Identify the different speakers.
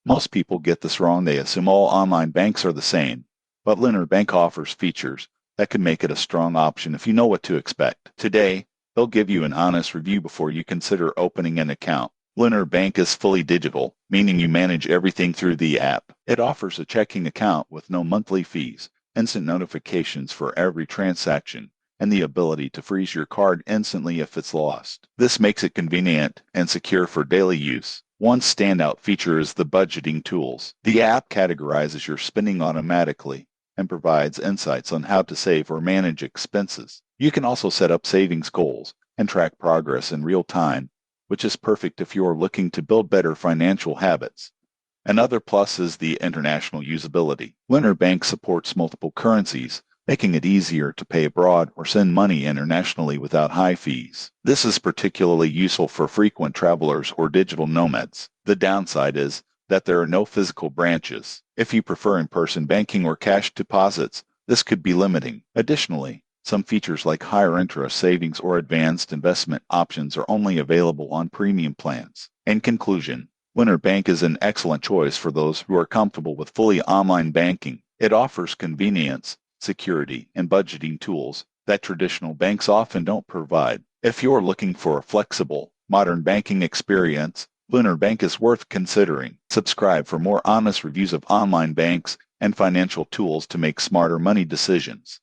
Speaker 1: Most people get this wrong. They assume all online banks are the same, but Lunar Bank offers features that can make it a strong option if you know what to expect. Today, they'll give you an honest review before you consider opening an account. Lunar Bank is fully digital, meaning you manage everything through the app. It offers a checking account with no monthly fees, instant notifications for every transaction, and the ability to freeze your card instantly if it's lost. This makes it convenient and secure for daily use. One standout feature is the budgeting tools. The app categorizes your spending automatically and provides insights on how to save or manage expenses. You can also set up savings goals and track progress in real time, which is perfect if you are looking to build better financial habits. Another plus is the international usability. Lunar Bank supports multiple currencies, making it easier to pay abroad or send money internationally without high fees. This is particularly useful for frequent travelers or digital nomads. The downside is that there are no physical branches. If you prefer in-person banking or cash deposits, this could be limiting. Additionally, some features like higher interest savings or advanced investment options are only available on premium plans. In conclusion, Lunar Bank is an excellent choice for those who are comfortable with fully online banking. It offers convenience, security, and budgeting tools that traditional banks often don't provide. If you're looking for a flexible, modern banking experience, Lunar Bank is worth considering. Subscribe for more honest reviews of online banks and financial tools to make smarter money decisions.